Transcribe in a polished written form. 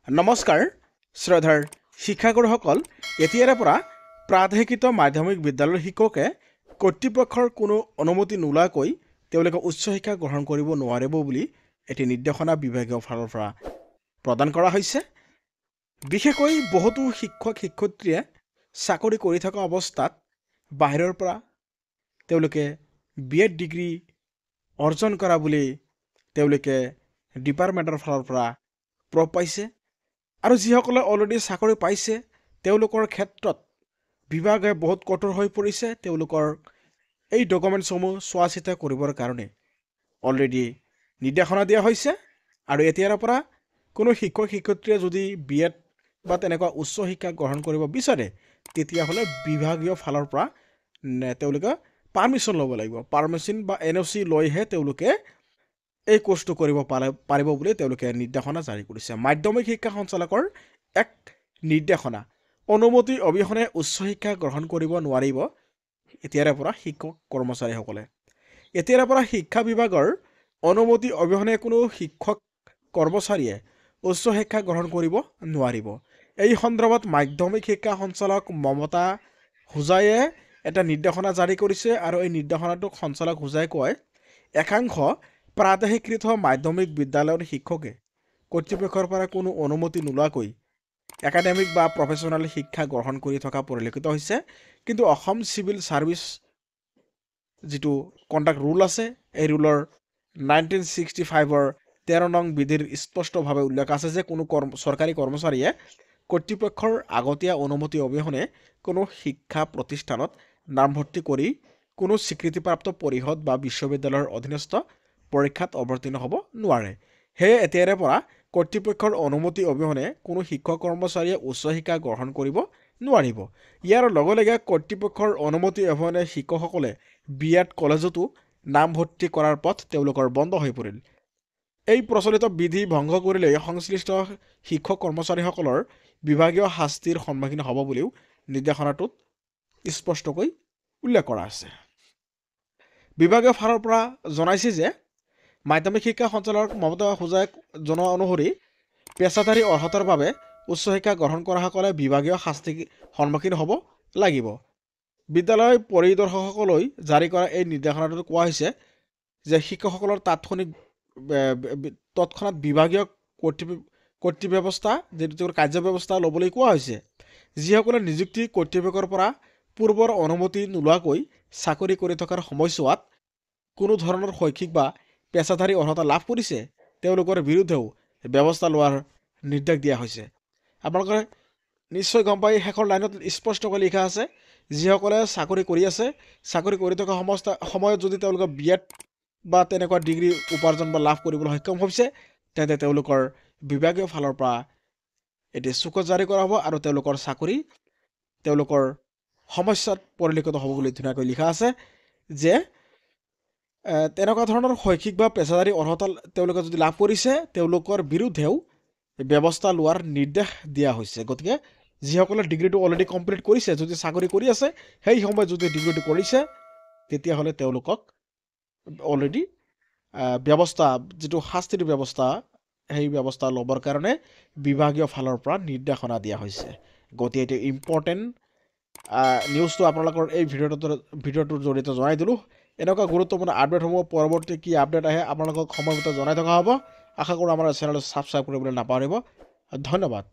নমস্কাৰ শ্ৰদ্ধাৰ শিক্ষাগুৰুসকল এতিয়াৰে পৰা প্ৰাদেশিক মাধ্যমিক বিদ্যালয়ৰ শিক্ষকে কৰ্তৃপক্ষৰ কোনো অনুমতি নোলোৱাকৈ তেওঁলোকে উচ্চ শিক্ষা গ্ৰহণ কৰিব নোৱাৰিব বুলি এটি নিৰ্দেশনা বিভাগীয় ফালৰ পৰা প্ৰদান কৰা হৈছে। বিশেষকৈ বহুতো শিক্ষক শিক্ষয়িত্ৰীয়ে চাকৰি কৰি থকা অৱস্থাত বাহিৰৰ পৰা তেওঁলোকে বিএড ডিগ্ৰী অৰ্জন কৰা বুলি তেওঁলোকে ডিপাৰ্টমেণ্টৰ ফালৰ পৰা প্ৰব পাইছে। আৰু যিসকলে অলৰেডি চাকৰি পাইছে তেওঁলোকৰ ক্ষেত্ৰত বিভাগে বহুত কঠোৰ হৈ পৰিছে। তেওঁলোকৰ এই ডকুমেণ্টছসমূহ চোৱা চিতা কৰিবৰ কাৰণে অলৰেডি নিৰ্দেশনা দিয়া হৈছে। আৰু এতিয়াৰ পৰা কোনো শিক্ষক শিক্ষয়িত্ৰীয়ে যদি বিএড বা তেনেকুৱা উচ্চ শিক্ষা গ্ৰহণ কৰিব বিচাৰে তেতিয়াহ'লে বিভাগীয় ফালৰ পৰা তেওঁলোকে পাৰ্মিশ্যন ল'ব লাগিব। পাৰ্মিশ্যন বা NOC লৈহে তেওঁলোকে এই কোৰ্সটো কৰিব পাৰিব বুলি তেওঁলোকে নিৰ্দেশনা জাৰি কৰিছে। মাধ্যমিক শিক্ষা সঞ্চালকৰ এক নিৰ্দেশনা অনুমতি অবিহনে উচ্চ শিক্ষা গ্ৰহণ কৰিব নোৱাৰিব এতিয়াৰে পৰা শিক্ষক কৰ্মচাৰীসকলে। এতিয়াৰে পৰা শিক্ষা বিভাগৰ অনুমতি অবিহনে কোনো শিক্ষক কৰ্মচাৰীয়ে উচ্চ শিক্ষা গ্ৰহণ কৰিব নোৱাৰিব। এই সন্দৰ্ভত মাধ্যমিক শিক্ষা সঞ্চালক মমতা হোজায়ে এটা নিৰ্দেশনা জাৰি কৰিছে। আৰু এই নিৰ্দেশনাটোক সঞ্চালক হোজায়ে কয়, একাংশ প্ৰাদেশিকৃত মাধ্যমিক বিদ্যালয়ৰ শিক্ষকে কৰ্তৃপক্ষৰ পৰা কোনো অনুমতি নোলোৱাকৈ একাডেমিক বা প্ৰফেশ্যনেল শিক্ষা গ্ৰহণ কৰি থকা পৰিলক্ষিত হৈছে। কিন্তু অসম চিভিল ছাৰ্ভিচ যিটো কণ্ডাক্ট ৰুল আছে এই ৰুলৰ 1965ৰ 13 নং বিধিৰ স্পষ্টভাৱে উল্লেখ আছে যে কোনো চৰকাৰী কৰ্মচাৰীয়ে কৰ্তৃপক্ষৰ আগতীয়া অনুমতি অবিহনে কোনো শিক্ষা প্ৰতিষ্ঠানত নামভৰ্তি কৰি কোনো স্বীকৃতিপ্ৰাপ্ত পৰিষদ বা বিশ্ববিদ্যালয়ৰ অধীনস্থ পৰীক্ষাত অৱতীৰ্ণ হ'ব নোৱাৰে। সেয়ে এতিয়াৰে পৰা কৰ্তৃপক্ষৰ অনুমতি অবিহনে কোনো শিক্ষক কৰ্মচাৰীয়ে উচ্চ শিক্ষা গ্ৰহণ কৰিব নোৱাৰিব। ইয়াৰ লগে লগে কৰ্তৃপক্ষৰ অনুমতি অবিহনে শিক্ষকসকলে বিএড কলেজতো নামভৰ্তি কৰাৰ পথ তেওঁলোকৰ বন্ধ হৈ পৰিল। এই প্ৰচলিত বিধি ভংগ কৰিলে সংশ্লিষ্ট শিক্ষক কৰ্মচাৰীসকলৰ বিভাগীয় শাস্তিৰ সন্মুখীন হ'ব বুলিও নিৰ্দেশনাটোত স্পষ্টকৈ উল্লেখ কৰা আছে। বিভাগীয় ফালৰ পৰা জনাইছে যে মাধ্যমিক শিক্ষা সঞ্চালক মমতা হোজায়ে জনোৱা অনুসৰি পেছাদাৰী অৰ্হতাৰ বাবে উচ্চ শিক্ষা গ্ৰহণ কৰাসকলে বিভাগীয় শাস্তিৰ সন্মুখীন হ'ব লাগিব। বিদ্যালয় পৰিদৰ্শকসকললৈ জাৰি কৰা এই নিৰ্দেশনাটোত কোৱা হৈছে যে শিক্ষকসকলৰ তৎক্ষণাত বিভাগীয় কৰ্তৃব্যৱস্থা যিটো কাৰ্যব্যৱস্থা ল'বলৈ কোৱা হৈছে। যিসকলে নিযুক্তি কৰ্তৃপক্ষৰ পৰা পূৰ্বৰ অনুমতি নোলোৱাকৈ চাকৰি কৰি থকাৰ সময়ছোৱাত কোনো ধৰণৰ শৈক্ষিক বা পেছাদাৰী অৰ্হতা লাভ কৰিছে তেওঁলোকৰ বিৰুদ্ধেও ব্যৱস্থা লোৱাৰ নিৰ্দেশ দিয়া হৈছে। আপোনালোকে নিশ্চয় গম পাই শেষৰ লাইনত স্পষ্টকৈ লিখা আছে যিসকলে চাকৰি কৰি আছে চাকৰি কৰি থকা সময়ত যদি তেওঁলোকে বিএড বা তেনেকুৱা ডিগ্ৰী উপাৰ্জন বা লাভ কৰিবলৈ সক্ষম হৈছে তেন্তে তেওঁলোকৰ বিভাগীয় ফালৰ পৰা এটি চুকত জাৰি কৰা হ'ব আৰু তেওঁলোকৰ চাকৰি তেওঁলোকৰ সমস্যাত পৰিলক্ষিত হ'ব বুলি ধুনীয়াকৈ লিখা আছে যে তেনেকুৱা ধৰণৰ শৈক্ষিক বা পেছাদাৰী অৰ্হতা তেওঁলোকে যদি লাভ কৰিছে তেওঁলোকৰ বিৰুদ্ধেও ব্যৱস্থা লোৱাৰ নিৰ্দেশ দিয়া হৈছে। গতিকে যিসকলে ডিগ্ৰীটো অলৰেডি কমপ্লিট কৰিছে যদি চাকৰি কৰি আছে সেই সময়ত যদি ডিগ্ৰীটো কৰিছে তেতিয়াহ'লে তেওঁলোকক অলৰেডি ব্যৱস্থা যিটো শাস্তিৰ ব্যৱস্থা সেই ব্যৱস্থা ল'বৰ কাৰণে বিভাগীয় ফালৰ পৰা নিৰ্দেশনা দিয়া হৈছে। গতিকে এইটো ইম্পৰ্টেণ্ট নিউজটো আপোনালোকৰ এই ভিডিঅ'টোৰ জৰিয়তে জনাই দিলোঁ। এনেকুৱা গুৰুত্বপূৰ্ণ আপডেটসমূহ পৰৱৰ্তী কি আপডেট আহে আপোনালোকক সময়মতে জনাই থকা হ'ব। আশা কৰোঁ আমাৰ চেনেলটো ছাবস্ক্ৰাইব কৰিবলৈ নাপাহৰিব। ধন্যবাদ।